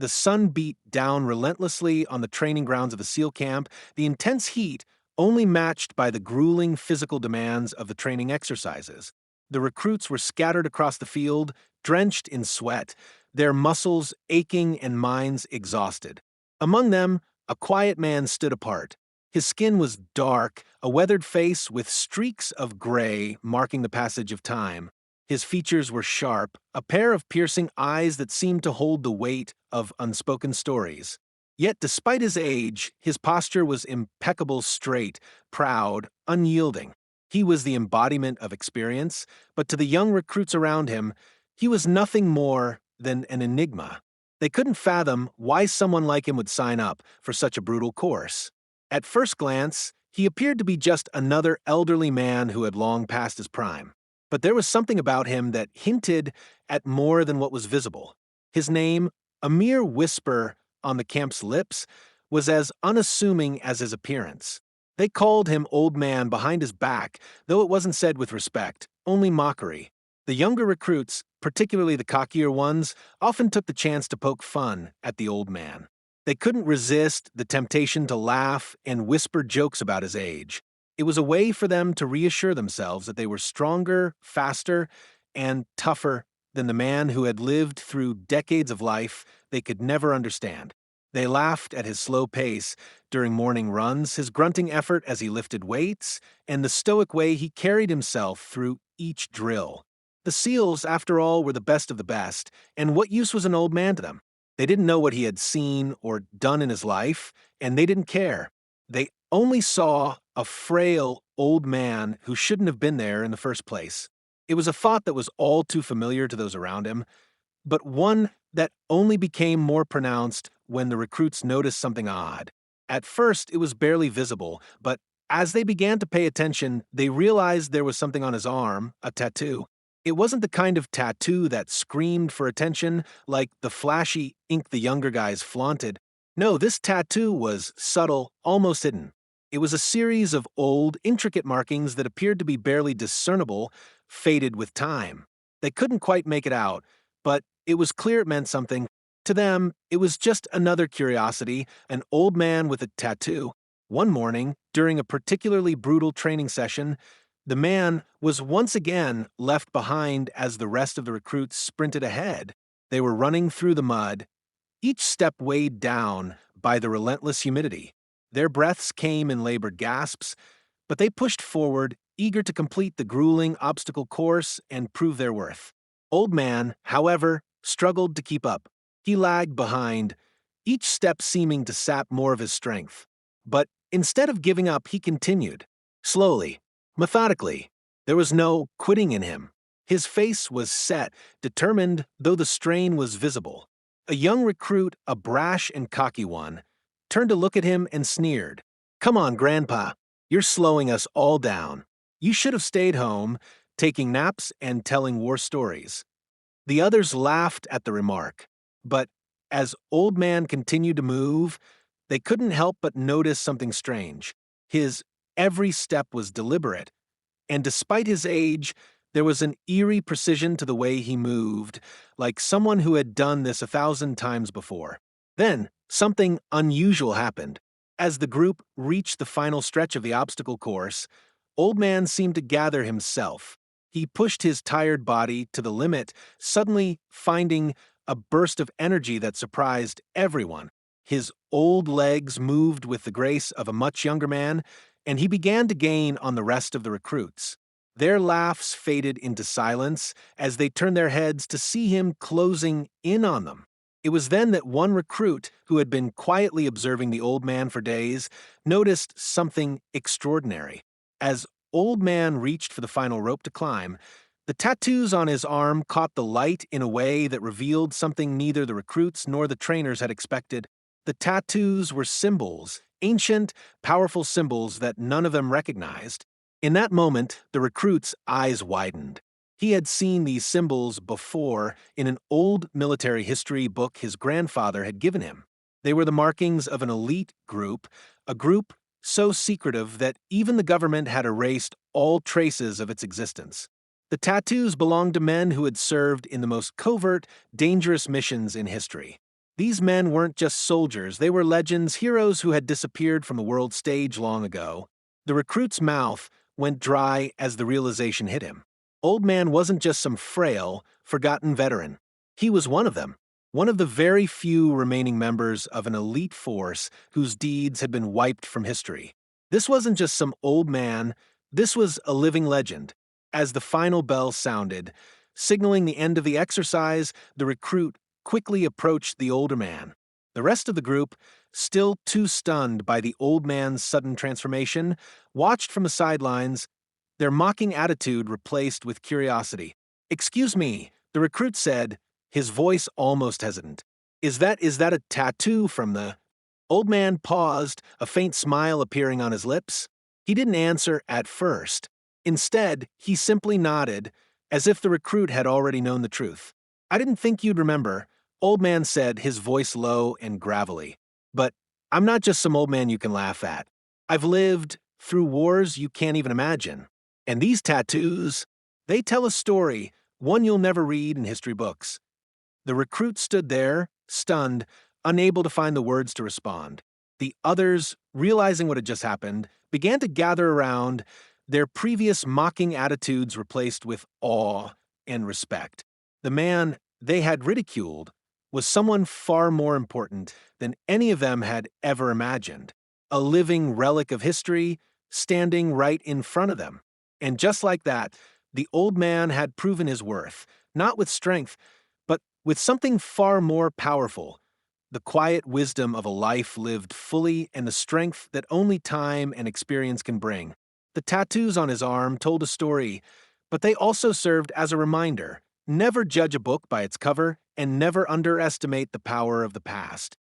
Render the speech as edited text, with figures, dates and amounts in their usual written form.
The sun beat down relentlessly on the training grounds of a SEAL camp, the intense heat only matched by the grueling physical demands of the training exercises. The recruits were scattered across the field, drenched in sweat, their muscles aching and minds exhausted. Among them, a quiet man stood apart. His skin was dark, a weathered face with streaks of gray marking the passage of time. His features were sharp, a pair of piercing eyes that seemed to hold the weight of unspoken stories. Yet despite his age, his posture was impeccable, straight, proud, unyielding. He was the embodiment of experience, but to the young recruits around him, he was nothing more than an enigma. They couldn't fathom why someone like him would sign up for such a brutal course. At first glance, he appeared to be just another elderly man who had long passed his prime. But there was something about him that hinted at more than what was visible. His name, a mere whisper on the camp's lips, was as unassuming as his appearance. They called him Old Man behind his back, though it wasn't said with respect, only mockery. The younger recruits, particularly the cockier ones, often took the chance to poke fun at the old man. They couldn't resist the temptation to laugh and whisper jokes about his age. It was a way for them to reassure themselves that they were stronger, faster, and tougher than the man who had lived through decades of life they could never understand. They laughed at his slow pace during morning runs, his grunting effort as he lifted weights, and the stoic way he carried himself through each drill. The SEALs, after all, were the best of the best, and what use was an old man to them? They didn't know what he had seen or done in his life, and they didn't care. They only saw a frail old man who shouldn't have been there in the first place. It was a thought that was all too familiar to those around him, but one that only became more pronounced when the recruits noticed something odd. At first, it was barely visible, but as they began to pay attention, they realized there was something on his arm, a tattoo. It wasn't the kind of tattoo that screamed for attention like the flashy ink the younger guys flaunted. No, this tattoo was subtle, almost hidden. It was a series of old, intricate markings that appeared to be barely discernible, faded with time. They couldn't quite make it out, but it was clear it meant something. To them, it was just another curiosity, an old man with a tattoo. One morning, during a particularly brutal training session, the man was once again left behind as the rest of the recruits sprinted ahead. They were running through the mud, each step weighed down by the relentless humidity. Their breaths came in labored gasps, but they pushed forward, eager to complete the grueling obstacle course and prove their worth. Old Man, however, struggled to keep up. He lagged behind, each step seeming to sap more of his strength. But instead of giving up, he continued. Slowly, methodically. There was no quitting in him. His face was set, determined, though the strain was visible. A young recruit, a brash and cocky one, turned to look at him and sneered. Come on, Grandpa. You're slowing us all down. You should have stayed home, taking naps and telling war stories. The others laughed at the remark, but as Old Man continued to move, they couldn't help but notice something strange. His every step was deliberate, and despite his age, there was an eerie precision to the way he moved, like someone who had done this 1,000 times before. Then, something unusual happened. As the group reached the final stretch of the obstacle course, Old Man seemed to gather himself. He pushed his tired body to the limit, suddenly finding a burst of energy that surprised everyone. His old legs moved with the grace of a much younger man, and he began to gain on the rest of the recruits. Their laughs faded into silence as they turned their heads to see him closing in on them. It was then that one recruit, who had been quietly observing the old man for days, noticed something extraordinary. As Old Man reached for the final rope to climb, the tattoos on his arm caught the light in a way that revealed something neither the recruits nor the trainers had expected. The tattoos were symbols, ancient, powerful symbols that none of them recognized. In that moment, the recruit's eyes widened. He had seen these symbols before in an old military history book his grandfather had given him. They were the markings of an elite group, a group so secretive that even the government had erased all traces of its existence. The tattoos belonged to men who had served in the most covert, dangerous missions in history. These men weren't just soldiers, they were legends, heroes who had disappeared from the world stage long ago. The recruit's mouth went dry as the realization hit him. Old Man wasn't just some frail, forgotten veteran. He was one of them, one of the very few remaining members of an elite force whose deeds had been wiped from history. This wasn't just some old man, this was a living legend. As the final bell sounded, signaling the end of the exercise, the recruit quickly approached the older man. The rest of the group, still too stunned by the old man's sudden transformation, watched from the sidelines, their mocking attitude replaced with curiosity. "Excuse me," the recruit said, his voice almost hesitant. Is that a tattoo from the—" Old man paused, a faint smile appearing on his lips. He didn't answer at first. Instead, he simply nodded, as if the recruit had already known the truth. "I didn't think you'd remember," Old Man said, his voice low and gravelly. "But I'm not just some old man you can laugh at. I've lived through wars you can't even imagine. And these tattoos, they tell a story, one you'll never read in history books." The recruit stood there, stunned, unable to find the words to respond. The others, realizing what had just happened, began to gather around, their previous mocking attitudes replaced with awe and respect. The man they had ridiculed was someone far more important than any of them had ever imagined. A living relic of history, standing right in front of them. And just like that, the old man had proven his worth, not with strength, but with something far more powerful: the quiet wisdom of a life lived fully and the strength that only time and experience can bring. The tattoos on his arm told a story, but they also served as a reminder: never judge a book by its cover and never underestimate the power of the past.